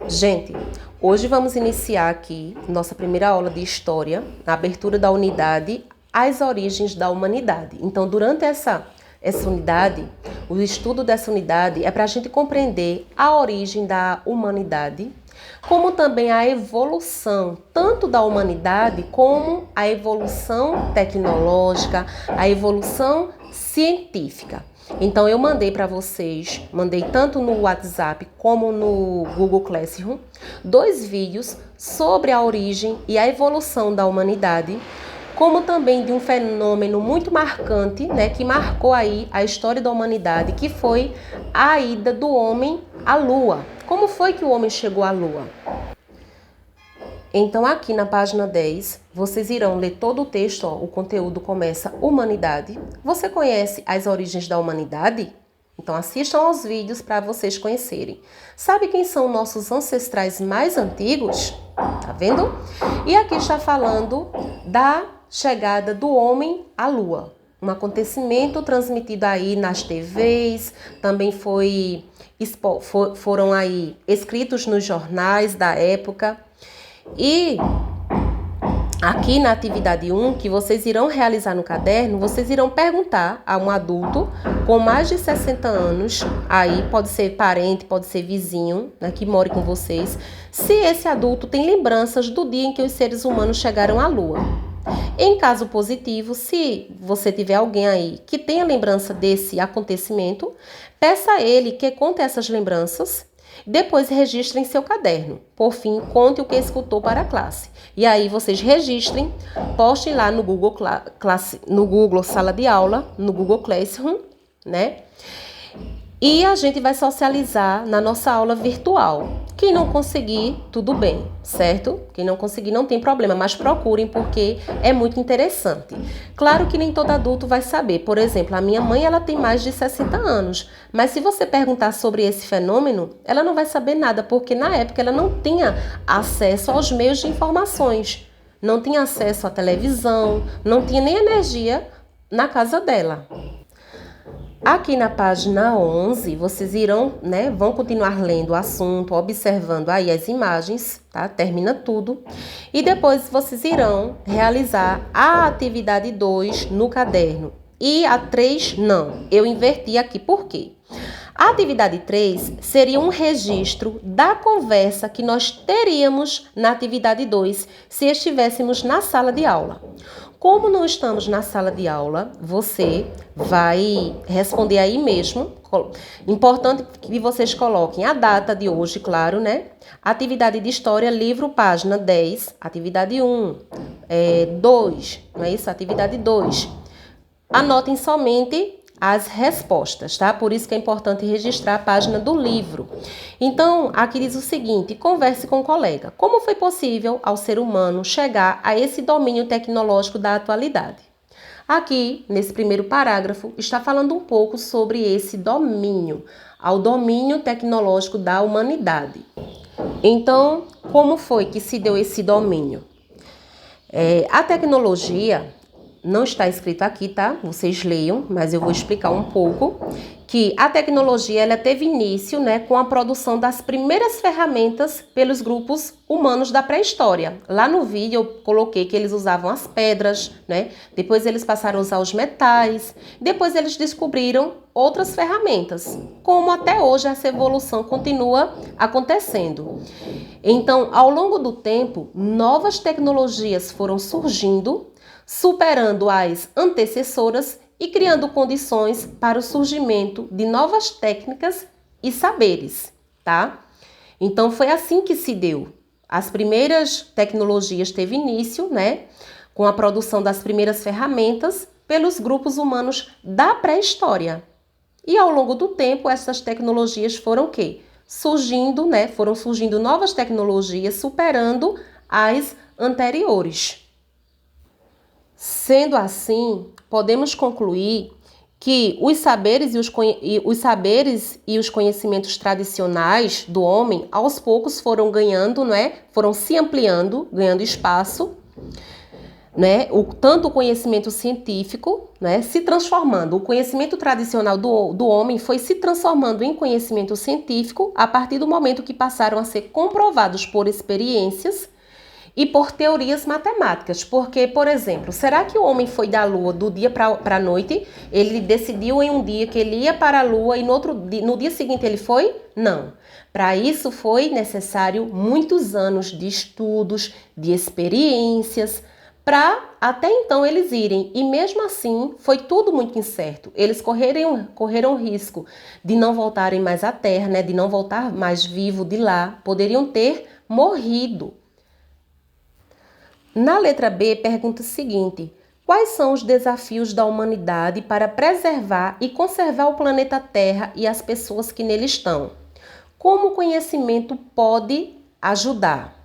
Gente, hoje vamos iniciar aqui nossa primeira aula de História, na abertura da unidade As Origens da Humanidade. Então, durante essa unidade, o estudo dessa unidade é para a gente compreender a origem da humanidade, como também a evolução tanto da humanidade como a evolução tecnológica, a evolução científica. Então eu mandei para vocês, mandei tanto no WhatsApp como no Google Classroom, 2 vídeos sobre a origem e a evolução da humanidade, como também de um fenômeno muito marcante, que marcou aí a história da humanidade, que foi a ida do homem à Lua. Como foi que o homem chegou à Lua? Então aqui na página 10, vocês irão ler todo o texto, o conteúdo começa Humanidade. Você conhece as origens da humanidade? Então assistam aos vídeos para vocês conhecerem. Sabe quem são nossos ancestrais mais antigos? Tá vendo? E aqui está falando da chegada do homem à Lua. Um acontecimento transmitido aí nas TVs, também foram aí escritos nos jornais da época. E aqui na atividade 1, que vocês irão realizar no caderno, vocês irão perguntar a um adulto com mais de 60 anos, aí pode ser parente, pode ser vizinho, que more com vocês, se esse adulto tem lembranças do dia em que os seres humanos chegaram à Lua. Em caso positivo, se você tiver alguém aí que tenha lembrança desse acontecimento, peça a ele que conte essas lembranças. Depois registre em seu caderno. Por fim, conte o que escutou para a classe. E aí vocês registrem, postem lá no Google Sala de Aula, no Google Classroom, E a gente vai socializar na nossa aula virtual. Quem não conseguir, tudo bem, certo? Quem não conseguir não tem problema, mas procurem porque é muito interessante. Claro que nem todo adulto vai saber. Por exemplo, a minha mãe ela tem mais de 60 anos, mas se você perguntar sobre esse fenômeno, ela não vai saber nada, porque na época ela não tinha acesso aos meios de informações, não tinha acesso à televisão, não tinha nem energia na casa dela. Aqui na página 11, vocês vão continuar lendo o assunto, observando aí as imagens, tá? Termina tudo. E depois vocês irão realizar a atividade 2 no caderno. E a 3 não. Eu inverti aqui, por quê? A atividade 3 seria um registro da conversa que nós teríamos na atividade 2 se estivéssemos na sala de aula. Como não estamos na sala de aula, você vai responder aí mesmo. Importante que vocês coloquem a data de hoje, claro, Atividade de História, livro, página 10, atividade 1, 2, não é isso? Atividade 2. Anotem somente as respostas, tá? Por isso que é importante registrar a página do livro. Então, aqui diz o seguinte: converse com o colega. Como foi possível ao ser humano chegar a esse domínio tecnológico da atualidade? Aqui, nesse primeiro parágrafo, está falando um pouco sobre esse domínio, ao domínio tecnológico da humanidade. Então, como foi que se deu esse domínio? A tecnologia... Não está escrito aqui, tá? Vocês leiam, mas eu vou explicar um pouco que a tecnologia ela teve início, com a produção das primeiras ferramentas pelos grupos humanos da pré-história. Lá no vídeo eu coloquei que eles usavam as pedras, Depois eles passaram a usar os metais, depois eles descobriram outras ferramentas, como até hoje essa evolução continua acontecendo. Então, ao longo do tempo, novas tecnologias foram surgindo, superando as antecessoras e criando condições para o surgimento de novas técnicas e saberes, tá? Então foi assim que se deu. As primeiras tecnologias teve início, com a produção das primeiras ferramentas pelos grupos humanos da pré-história. E ao longo do tempo essas tecnologias foram o quê? Surgindo, Foram surgindo novas tecnologias superando as anteriores. Sendo assim, podemos concluir que os saberes e os conhecimentos tradicionais do homem, aos poucos foram ganhando, foram se ampliando, ganhando espaço, né, tanto o conhecimento científico, né, se transformando. O conhecimento tradicional do homem foi se transformando em conhecimento científico a partir do momento que passaram a ser comprovados por experiências e por teorias matemáticas. Porque, por exemplo, será que o homem foi da Lua do dia para a noite? Ele decidiu em um dia que ele ia para a Lua e no dia seguinte ele foi? Não. Para isso foi necessário muitos anos de estudos, de experiências, para até então eles irem. E mesmo assim, foi tudo muito incerto. Eles correram risco de não voltarem mais à Terra, né, de não voltar mais vivo de lá. Poderiam ter morrido. Na letra B, pergunta o seguinte: quais são os desafios da humanidade para preservar e conservar o planeta Terra e as pessoas que nele estão? Como o conhecimento pode ajudar?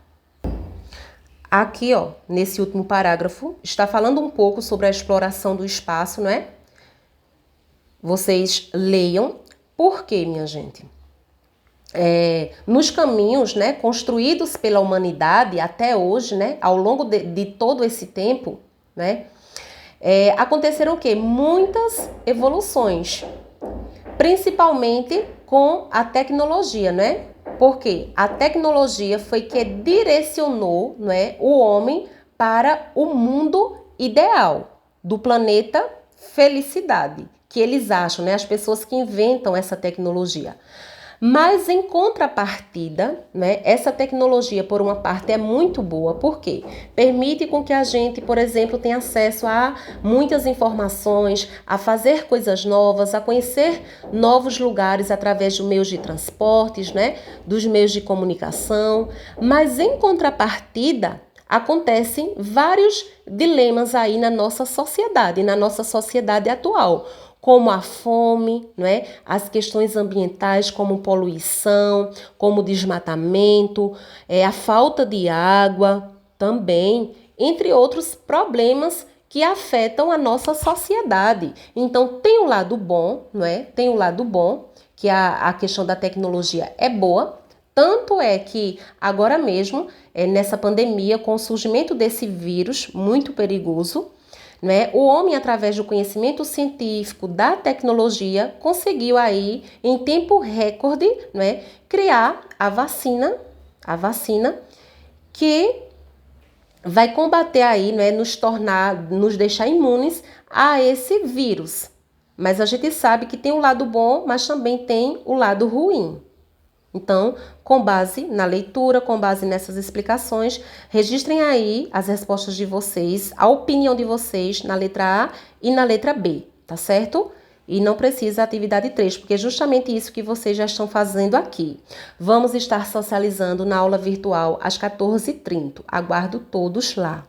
Aqui, ó, nesse último parágrafo, está falando um pouco sobre a exploração do espaço, não é? Vocês leiam. Por quê, minha gente? Nos caminhos, né, construídos pela humanidade até hoje, né, ao longo de todo esse tempo, né, aconteceram o quê? Muitas evoluções, principalmente com a tecnologia, né? Porque a tecnologia foi que direcionou, né, o homem para o mundo ideal do planeta felicidade, que eles acham, né, as pessoas que inventam essa tecnologia. Mas em contrapartida, né, essa tecnologia, por uma parte, é muito boa, porque permite com que a gente, por exemplo, tenha acesso a muitas informações, a fazer coisas novas, a conhecer novos lugares através dos meios de transportes, né, dos meios de comunicação. Mas em contrapartida, acontecem vários dilemas aí na nossa sociedade atual, como a fome, não é? As questões ambientais, como poluição, como desmatamento, a falta de água também, entre outros problemas que afetam a nossa sociedade. Então, tem o lado bom, não é? Tem o lado bom, que a questão da tecnologia é boa. Tanto é que agora mesmo, nessa pandemia, com o surgimento desse vírus muito perigoso, né, o homem, através do conhecimento científico, da tecnologia, conseguiu aí, em tempo recorde, né, criar a vacina que vai combater aí, né, nos deixar imunes a esse vírus. Mas a gente sabe que tem um lado bom, mas também tem o lado ruim. Então, com base na leitura, com base nessas explicações, registrem aí as respostas de vocês, a opinião de vocês na letra A e na letra B, tá certo? E não precisa a atividade 3, porque é justamente isso que vocês já estão fazendo aqui. Vamos estar socializando na aula virtual às 14h30. Aguardo todos lá.